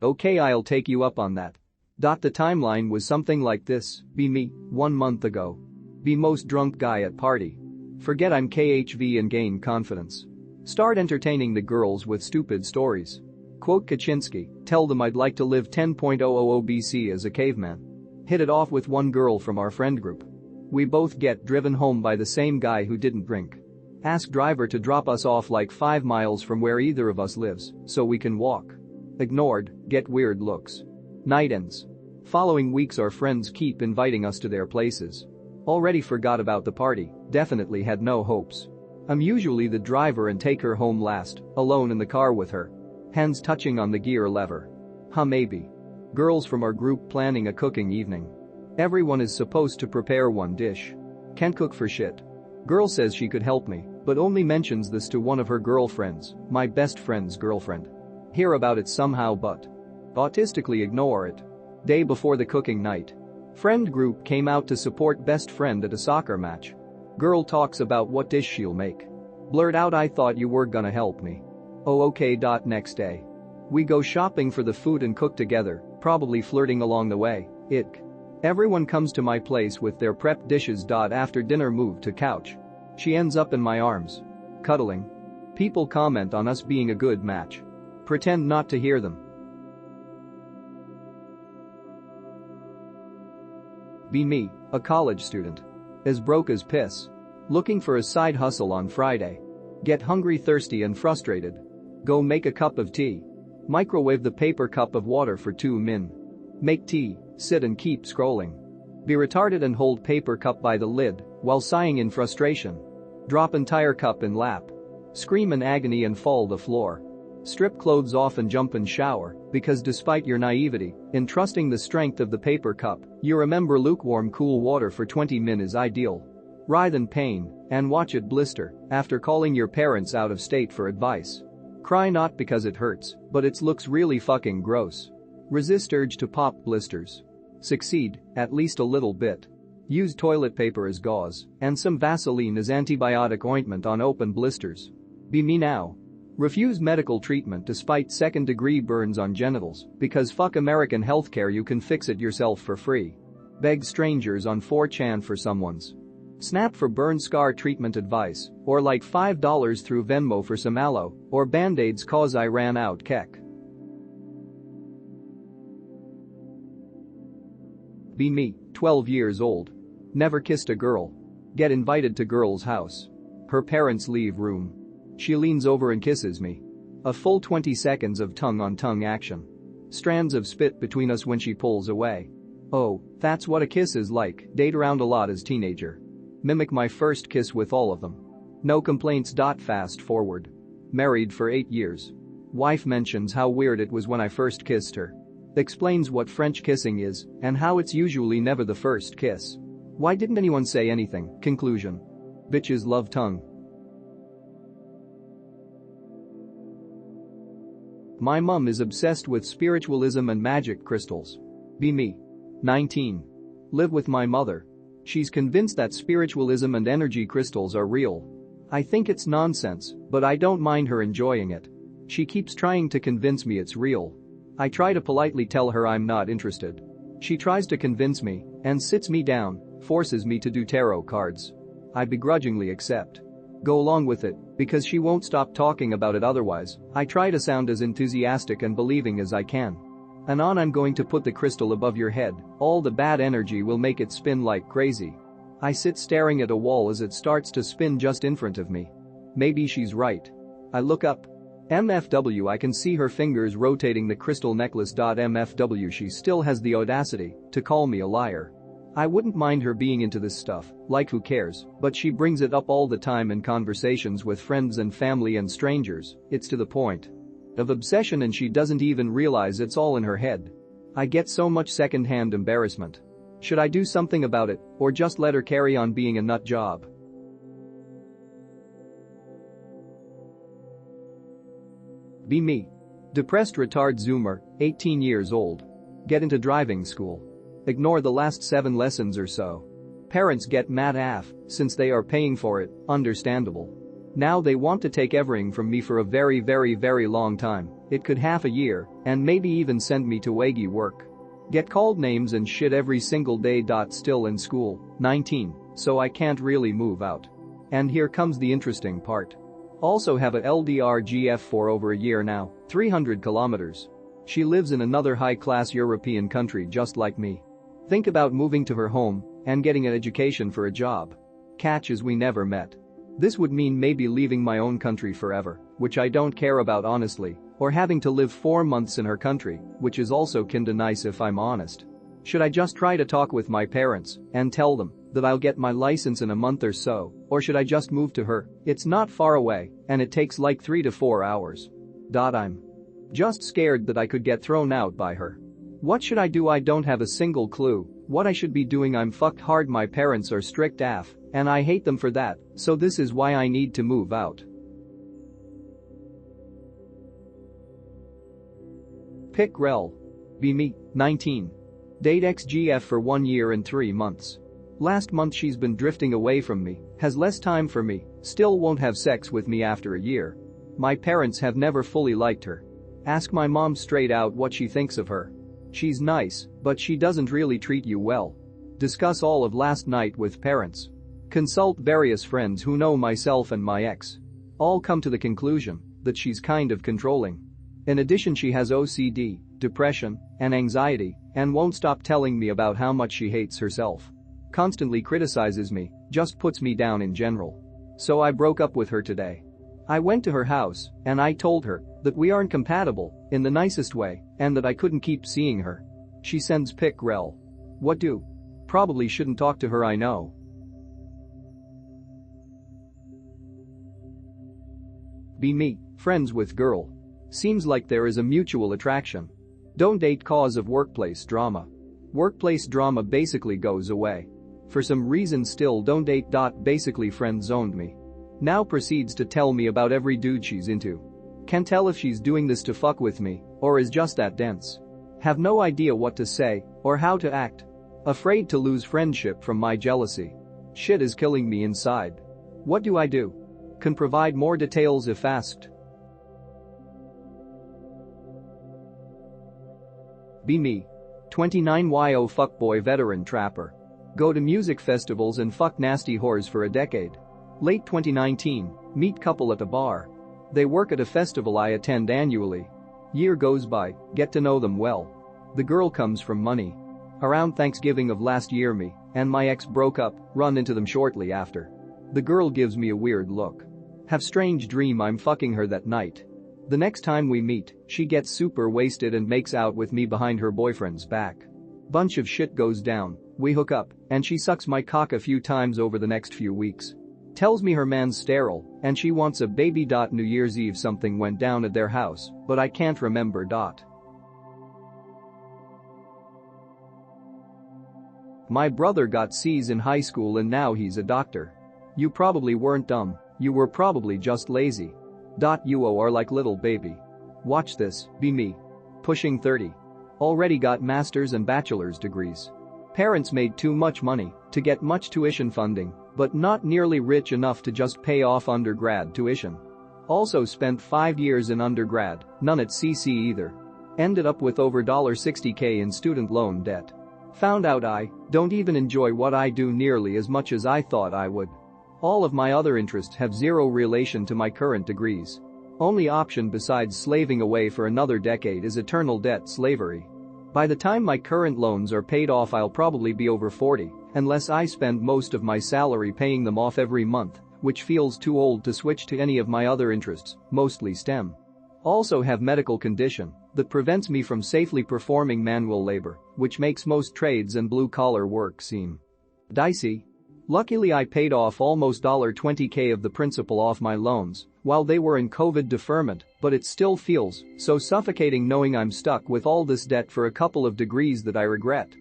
Okay, I'll take you up on that. The timeline was something like this: be me, 1 month ago. Be most drunk guy at party. Forget I'm KHV and gain confidence. Start entertaining the girls with stupid stories. Quote Kaczynski, tell them I'd like to live 10,000 BC as a caveman. Hit it off with one girl from our friend group. We both get driven home by the same guy who didn't drink. Ask driver to drop us off like 5 miles from where either of us lives so we can walk. Ignored, get weird looks. Night ends. Following weeks our friends keep inviting us to their places. Already forgot about the party, definitely had no hopes. I'm usually the driver and take her home last, alone in the car with her. Hands touching on the gear lever. Maybe. Girls from our group planning a cooking evening. Everyone is supposed to prepare one dish. Can't cook for shit. Girl says she could help me, but only mentions this to one of her girlfriends, my best friend's girlfriend. Hear about it somehow but autistically ignore it. Day before the cooking night. Friend group came out to support best friend at a soccer match. Girl talks about what dish she'll make. Blurt out, I thought you were gonna help me. Oh okay. Next day. We go shopping for the food and cook together, probably flirting along the way. Ick. Everyone comes to my place with their prepped dishes. After dinner move to couch. She ends up in my arms. Cuddling. People comment on us being a good match. Pretend not to hear them. Be me, a college student. As broke as piss. Looking for a side hustle on Friday. Get hungry, thirsty and frustrated. Go make a cup of tea. Microwave the paper cup of water for 2 min. Make tea, sit and keep scrolling. Be retarded and hold paper cup by the lid while sighing in frustration. Drop entire cup in lap. Scream in agony and fall the floor. Strip clothes off and jump in shower because despite your naivety in trusting the strength of the paper cup, you remember lukewarm cool water for 20 min is ideal. Writhe in pain and watch it blister after calling your parents out of state for advice. Cry not because it hurts, but it looks really fucking gross. Resist urge to pop blisters. Succeed, at least a little bit. Use toilet paper as gauze and some Vaseline as antibiotic ointment on open blisters. Be me now. Refuse medical treatment despite second-degree burns on genitals because fuck American healthcare, you can fix it yourself for free. Beg strangers on 4chan for someone's snap for burn scar treatment advice or like $5 through Venmo for some aloe or band-aids cause I ran out kek. Be me, 12 years old. Never kissed a girl. Get invited to girl's house. Her parents leave room. She leans over and kisses me. A full 20 seconds of tongue-on-tongue action. Strands of spit between us when she pulls away. Oh, that's what a kiss is like. Date around a lot as teenager. Mimic my first kiss with all of them. No complaints. Fast forward. Married for 8 years. Wife mentions how weird it was when I first kissed her. Explains what French kissing is and how it's usually never the first kiss. Why didn't anyone say anything? Conclusion. Bitches love tongue. My mum is obsessed with spiritualism and magic crystals. Be me. 19. Live with my mother. She's convinced that spiritualism and energy crystals are real. I think it's nonsense, but I don't mind her enjoying it. She keeps trying to convince me it's real. I try to politely tell her I'm not interested. She tries to convince me and sits me down, forces me to do tarot cards. I begrudgingly accept. Go along with it because she won't stop talking about it otherwise. I try to sound as enthusiastic and believing as I can. Anon, I'm going to put the crystal above your head. All the bad energy will make it spin like crazy. I sit staring at a wall as it starts to spin just in front of me. Maybe she's right. I look up. MFW, I can see her fingers rotating the crystal necklace. MFW, she still has the audacity to call me a liar. I wouldn't mind her being into this stuff, like who cares, but she brings it up all the time in conversations with friends and family and strangers. It's to the point of obsession and she doesn't even realize it's all in her head. I get so much second-hand embarrassment. Should I do something about it or just let her carry on being a nut job? Be me. Depressed retard Zoomer, 18 years old. Get into driving school. Ignore the last 7 lessons or so. Parents get mad AF since they are paying for it, understandable. Now they want to take everything from me for a very long time It could half a year and maybe even send me to waggy work. Get called names and shit every single day. Still in school, 19, so I can't really move out. And here comes the interesting part. Also have a LDRGF for over a year now, 300 kilometers. She lives in another high-class European country just like me. Think about moving to her home and getting an education for a job. Catch is we never met. This would mean maybe leaving my own country forever, which I don't care about honestly, or having to live 4 months in her country, which is also kinda nice if I'm honest. Should I just try to talk with my parents and tell them that I'll get my license in a month or so, or should I just move to her? It's not far away and it takes like 3 to 4 hours. I'm just scared that I could get thrown out by her. What should I do? I don't have a single clue what I should be doing. I'm fucked hard. My parents are strict AF and I hate them for that, so this is why I need to move out. Pick rel. Be me, 19. Date XGF for 1 year and 3 months. Last month she's been drifting away from me, has less time for me, still won't have sex with me after a year. My parents have never fully liked her. Ask my mom straight out what she thinks of her. She's nice, but she doesn't really treat you well. Discuss all of last night with parents. Consult various friends who know myself and my ex. All come to the conclusion that she's kind of controlling. In addition, she has OCD, depression, and anxiety, and won't stop telling me about how much she hates herself. Constantly criticizes me, just puts me down in general. So I broke up with her today. I went to her house and I told her that we aren't compatible in the nicest way and that I couldn't keep seeing her. She sends pic rel. What do? Probably shouldn't talk to her, I know. Be me, friends with girl. Seems like there is a mutual attraction. Don't date cause of workplace drama. Workplace drama basically goes away. For some reason still don't date. Basically friend zoned me. Now proceeds to tell me about every dude she's into. Can't tell if she's doing this to fuck with me or is just that dense. Have no idea what to say or how to act. Afraid to lose friendship from my jealousy. Shit is killing me inside. What do I do? Can provide more details if asked. Be me. 29 YO fuckboy veteran trapper. Go to music festivals and fuck nasty whores for a decade. Late 2019, meet couple at a bar. They work at a festival I attend annually. Year goes by, get to know them well. The girl comes from money. Around Thanksgiving of last year me and my ex broke up, run into them shortly after. The girl gives me a weird look. Have strange dream I'm fucking her that night. The next time we meet, she gets super wasted and makes out with me behind her boyfriend's back. Bunch of shit goes down, we hook up, and she sucks my cock a few times over the next few weeks. Tells me her man's sterile, and she wants a baby. New Year's Eve something went down at their house, but I can't remember. My brother got C's in high school and now he's a doctor. You probably weren't dumb, you were probably just lazy. You are like little baby. Watch this, be me. Pushing 30. Already got master's and bachelor's degrees. Parents made too much money to get much tuition funding, but not nearly rich enough to just pay off undergrad tuition. Also spent 5 years in undergrad, none at CC either. Ended up with over $60K in student loan debt. Found out I don't even enjoy what I do nearly as much as I thought I would. All of my other interests have zero relation to my current degrees. Only option besides slaving away for another decade is eternal debt slavery. By the time my current loans are paid off I'll probably be over 40, unless I spend most of my salary paying them off every month, which feels too old to switch to any of my other interests, mostly STEM. Also have medical condition that prevents me from safely performing manual labor, which makes most trades and blue-collar work seem dicey. Luckily I paid off almost $20K of the principal off my loans while they were in COVID deferment, but it still feels so suffocating knowing I'm stuck with all this debt for a couple of degrees that I regret.